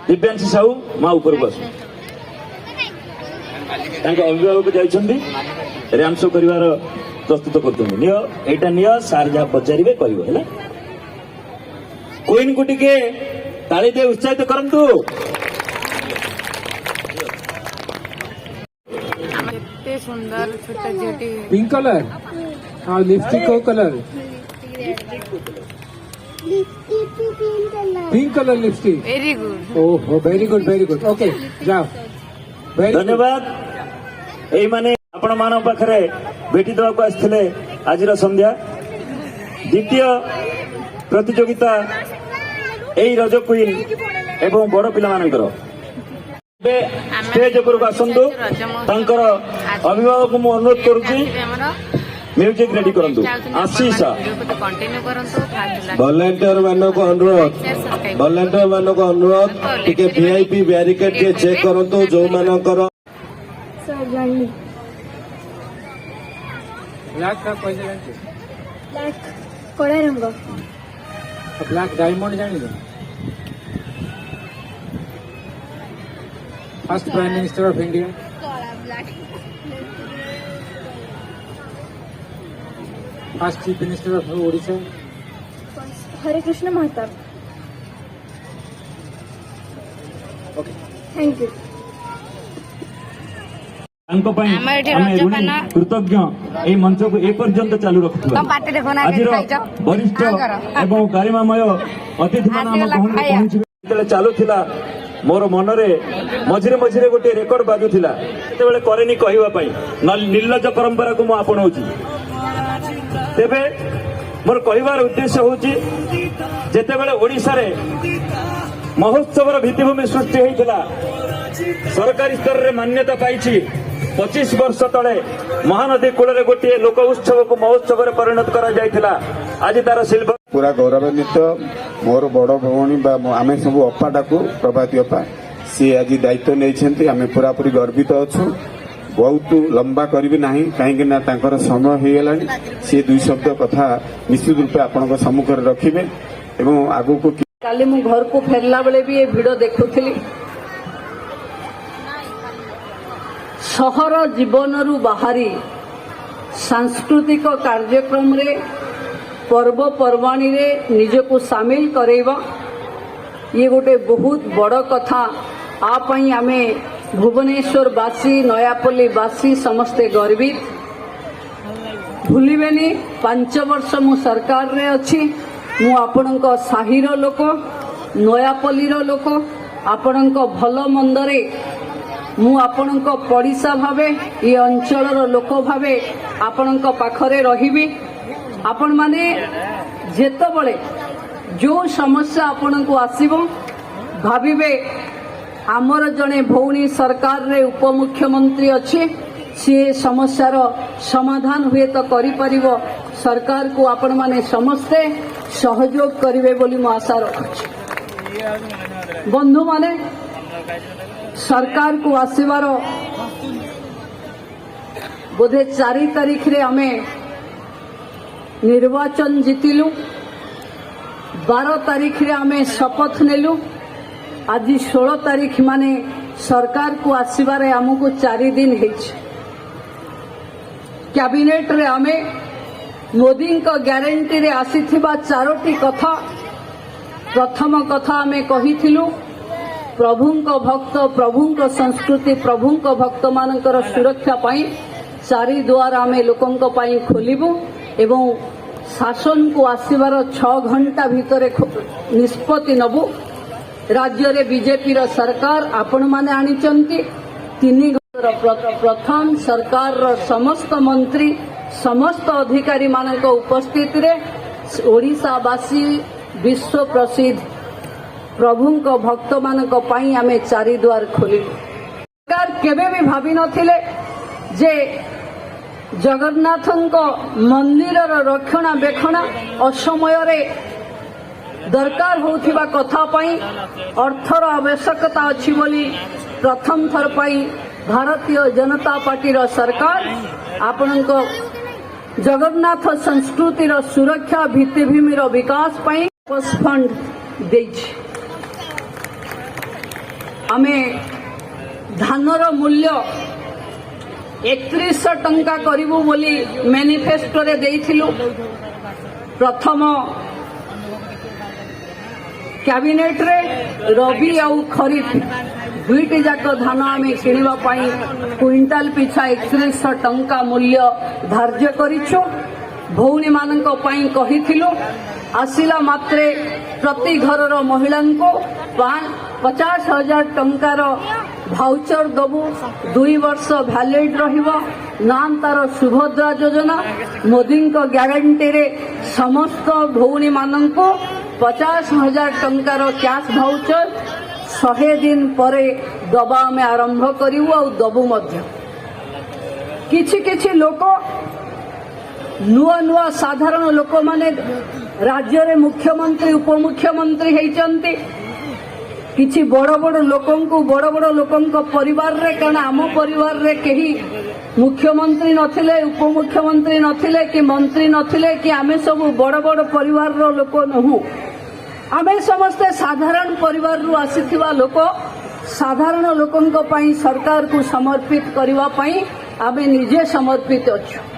दिव्यांशी साहू माँ ऊपर बस अभिभावक जाइछन्ती रैम शो करिवार प्रस्तुत करछन्ती नियो एटा नियो सार जा पचारिबे कहिबो हैला क्वीन को टिके ताली दे उत्साहित करंतु कितने सुंदर छोटा जेटी पिंक कलर हाँ लिपस्टिक को colour pink colour lipstick very good oh very good okay जाओ धन्यवाद एई माने आपण मानव पाखरे बेटी देवा को आस्थिले आजिर संध्या द्वितीय प्रतियोगिता एई रज क्वीन एवं बड़ पिला मानकर स्टेज ऊपर आसतु तांकर अभिभावक को अनुरोध करुच्ची म्यूजिक रेडी करंतु आशीष वॉलंटियर मानक अनुरोध टिके वीआईपी बैरिकेड के चेक करंतु जो मानकर ब्लैक का पैसा जानते ब्लैक कड़ा रंग ब्लैक डायमंड जानी first prime minister of India first chief minister of Odisha Hare Krishna Mahtab okay thank you कृतज्ञ ए मंच को एपर्यंत चालू रखुवा आज वरिष्ठ एवं गारिमामय अतिथि मान चालू थिला मोर मनरे मझिरे मझिरे गोटे रेकर्ड बाजुला जेतेबेले करेनी कहवा पाई निर्लज परंपरा को मु आपणाउची तेबे मोर कहवार उद्देश्य होची जेतेबेले ओडिशा रे महोत्सवर भित्तिभूमि सृष्टि होइतिला सरकारी स्तर रे मान्यता पाइछि 25 वर्ष तले महानदी कूल गोटे लोक उत्सव को महोत्सव परिणत करा जायथिला आज तार शिल्प पूरा गौरवान्वित मोर बड़ भौणी आम सब अपा डाकू प्रभाती अपा सी आज दायित्व नहीं आम पूरापूरी गर्वित अच्छु बहुत लंबा करी ना कहीं समय हो गला सी दुई शब्द कथा निश्चित रूपे आपण सम्मुख रखिए एवं आगु को काली मु घर को फेरला बेले भी ये भिड देखुली सहर जीवन रु बाहरी सांस्कृतिक कार्यक्रम रे पर्वपर्वाणी रे निजको सामिल करेबा ये गोटे बहुत बड़ कथा आपई आमे भुवनेश्वर बासी नयापल्ली बासी समस्ते गर्वित भूलिबेनी 5 वर्ष मु सरकार रे अच्छी मु आपणक साहिर लोक नयापल्ली लोक आपणक भल मंदरे मु आपणक पड़िशा भावे ये अंचलर लोक भावे आपणक पाखरे रहिबी आपण माने जेतबळे जो समस्या आपणक आसीबो भाबिबे आमर जने भौणी सरकार रे उपमुख्यमंत्री अच्छे सी समस्यार समाधान हुए तो करि परिबो सरकार को आपण माने समस्ते सहयोग करिवे बोली मु आशा रखुछि बंधु माने सरकार को आसीबार बोधे 4 तारीख रे आमे निर्वाचन जीतिलु 12 तारीख रे आमे शपथ नेलु आज 16 तारीख माने सरकार को आसीबारे हमको 4 दिन हेछि कैबिनेट रे आमे मोदी को ग्यारंटी रे आसीथिबा 4टी कथा प्रथम कथा आमे कहिथिलु प्रभुंक भक्त प्रभुंक संस्कृति प्रभुंक भक्त मानकर सुरक्षा पाई 4 द्वार आमे लोकंक पाई खोलिबु एवं शासन को आसबार 6 घंटा भितर निष्पत्ति नबु राज्य रे बीजेपी रो सरकार आपण माने आनिचंती 3 प्रथम सरकार रो समस्त मंत्री समस्त अधिकारी मानक उपस्थिति रे ओडिशावासी विश्व प्रसिद्ध प्रभुंक भक्त मानक पाई आमे 4 द्वार खोलिलु सरकार केबे भी भाबी नथिले जे जगन्नाथंक मंदिर रक्षणाबेक्षण असमय दरकार होथिबा कथा पाई अर्थर आवश्यकता अछि बोली प्रथम थर पाई भारतीय जनता पार्टी रो सरकार आपनक जगन्नाथ संस्कृति रो सुरक्षा भित्तिभूमि रो विकास पाई फंड देछि आमे धानर मूल्य 3100 टंका करिबु बोली मैनिफेस्टो रे देइथिलु। प्रथम कैबिनेट रे रबी आउ खरीफ दुईटी जाक धान आमे किनिबा पई क्विंटाल पिछा 3100 टंका मूल्य धार्य करिछु। भौणी मानक पई कहिथिलु आसिला मात्रे प्रति घरर महिला को 50,000 टंकार भाउचर दबु। 2 वर्ष भैलिड रहिबो। नाम तार सुभद्रा योजना। मोदी ग्यारंटी रे समस्त भौणी मानक 50,000 टंकार कैश भाउचर 100 दिन परे दबा में आरंभ करिवु आ दबु मध्य। किछि किछि लोक नुआ नुआ साधारण लोक माने राज्य रे मुख्यमंत्री उपमुख्यमंत्री हेइचंती। किछि बड़ बड़ लोकंको परिवार रे कारण आम परिवार रे केही मुख्यमंत्री नथिले उपमुख्यमंत्री नथिले कि मंत्री नथिले कि आमे सब बड़ बड़ परिवार रो लोक नहु। आमे समस्ते साधारण परिवार रु आसीथिबा लोक साधारण लोकंको पई सरकार को समर्पित करिवा पई आमे निजे समर्पित अछु।